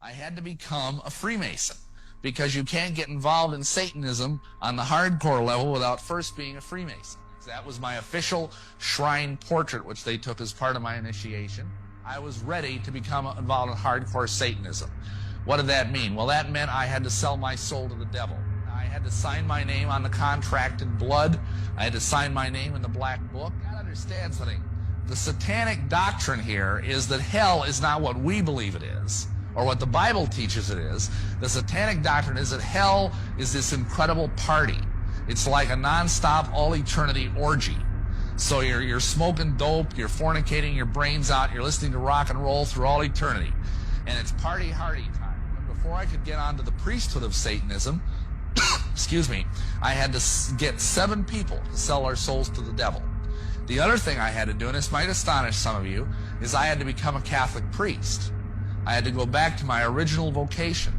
I had to become a Freemason, because you can't get involved in Satanism on the hardcore level without first being a Freemason. That was my official shrine portrait, which they took as part of my initiation. I was ready to become involved in hardcore Satanism. What did that mean? Well, that meant I had to sell my soul to the devil. I had to sign my name on the contract in blood. I had to sign my name in the black book. You gotta understand something. The satanic doctrine here is that hell is not what we believe it is, or what the Bible teaches it is. The satanic doctrine is that hell is this incredible party. It's like a non-stop, all-eternity orgy. So you're smoking dope, you're fornicating your brains out, you're listening to rock and roll through all eternity. And it's party hardy time. But before I could get onto the priesthood of Satanism, excuse me, I had to get 7 people to sell our souls to the devil. The other thing I had to do, and this might astonish some of you, is I had to become a Catholic priest. I had to go back to my original vocation,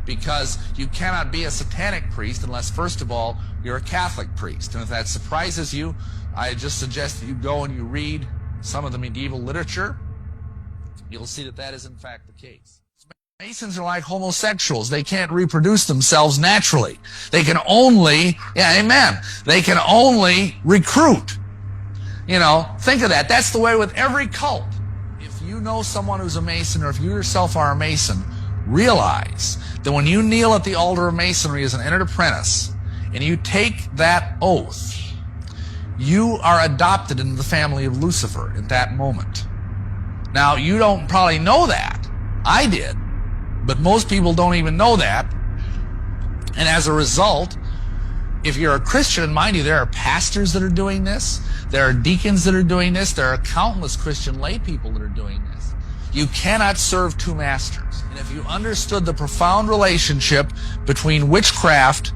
because you cannot be a satanic priest unless, first of all, you're a Catholic priest. And if that surprises you, I just suggest that you go and you read some of the medieval literature. You'll see that that is in fact the case. Masons are like homosexuals. They can't reproduce themselves naturally. They can only, yeah, amen, they can only recruit. You know, think of that. That's the way with every cult. If you know someone who's a Mason, or if you yourself are a Mason, realize that when you kneel at the altar of Masonry as an entered apprentice, and you take that oath, you are adopted into the family of Lucifer at that moment. Now, you don't probably know that. I did. But most people don't even know that. And as a result, if you're a Christian, and mind you, there are pastors that are doing this, there are deacons that are doing this, there are countless Christian lay people that are doing this. You cannot serve 2 masters. And if you understood the profound relationship between witchcraft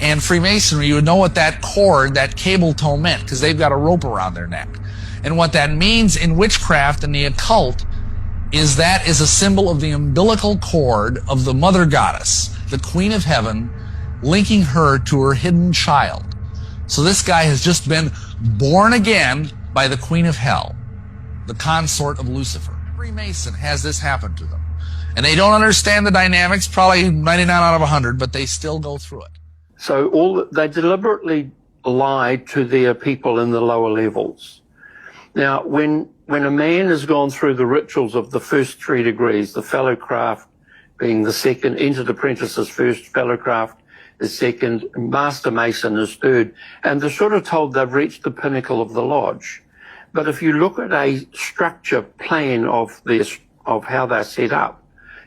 and Freemasonry, you would know what that cord, that cable tow meant, because they've got a rope around their neck. And what that means in witchcraft and the occult is that is a symbol of the umbilical cord of the mother goddess, the Queen of Heaven, linking her to her hidden child. So this guy has just been born again by the Queen of Hell, the consort of Lucifer. Every Mason has this happen to them. And they don't understand the dynamics, probably 99 out of 100, but they still go through it. So they deliberately lied to their people in the lower levels. Now, when a man has gone through the rituals of the first 3 degrees, the fellowcraft being the second, entered apprentice is first, fellowcraft is second, master mason is third, and they're sort of told they've reached the pinnacle of the lodge. But if you look at a structure plan of how they're set up,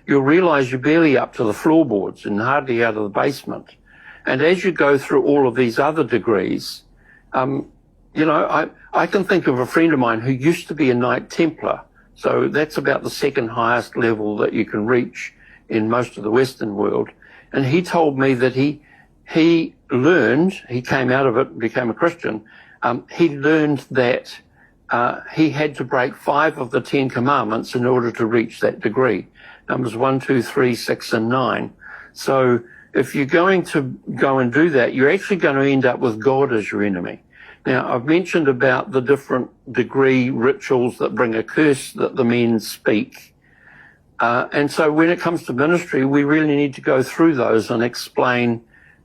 you'll realize you're barely up to the floorboards and hardly out of the basement. And as you go through all of these other degrees, you know, I can think of a friend of mine who used to be a Knight Templar. So that's about the second highest level that you can reach in most of the Western world. And he told me that he learned, he came out of it and became a Christian, he learned that he had to break 5 of the 10 commandments in order to reach that degree. Numbers 1, 2, 3, 6, and 9. So if you're going to go and do that, you're actually going to end up with God as your enemy. Now, I've mentioned about the different degree rituals that bring a curse that the men speak. And so when it comes to ministry, we really need to go through those and explain,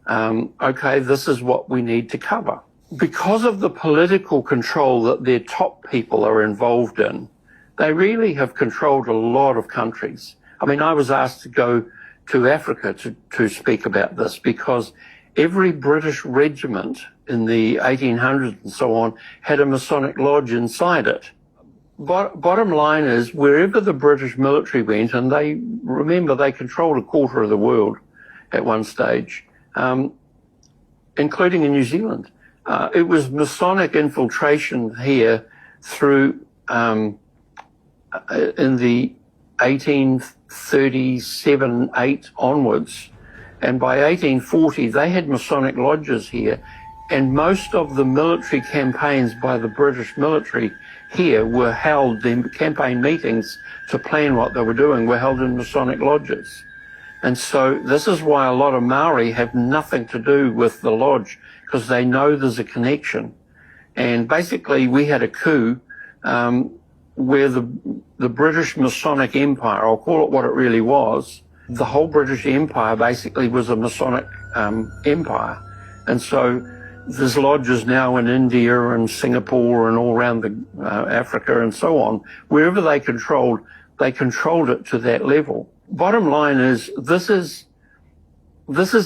okay, this is what we need to cover. Because of the political control that their top people are involved in, they really have controlled a lot of countries. I mean, I was asked to go to Africa to speak about this because every British regiment in the 1800s and so on had a Masonic lodge inside it. Bottom line is, wherever the British military went, and they controlled a quarter of the world at one stage, including in New Zealand. It was Masonic infiltration here through in the 1837-8 onwards. And by 1840, they had Masonic lodges here. And most of the military campaigns by the British military here were held, the campaign meetings to plan what they were doing were held in Masonic lodges. And so this is why a lot of Maori have nothing to do with the lodge, because they know there's a connection. And basically we had a coup where the British Masonic Empire, I'll call it what it really was, the whole British Empire basically was a Masonic empire. And so there's lodges now in India and Singapore and all around Africa and so on. Wherever they controlled it to that level. Bottom line is, this has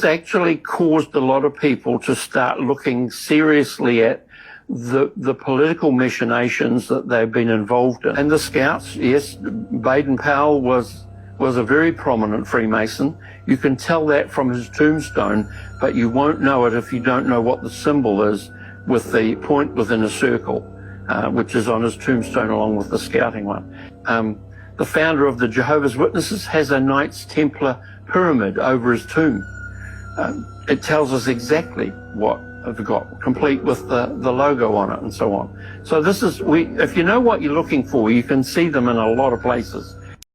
actually caused a lot of people to start looking seriously at the political machinations that they've been involved in. And the Scouts, yes, Baden-Powell was a very prominent Freemason. You can tell that from his tombstone, but you won't know it if you don't know what the symbol is with the point within a circle, which is on his tombstone along with the scouting one. The founder of the Jehovah's Witnesses has a Knights Templar pyramid over his tomb. It tells us exactly what we've got, complete with the logo on it and so on. So this is, if you know what you're looking for, you can see them in a lot of places.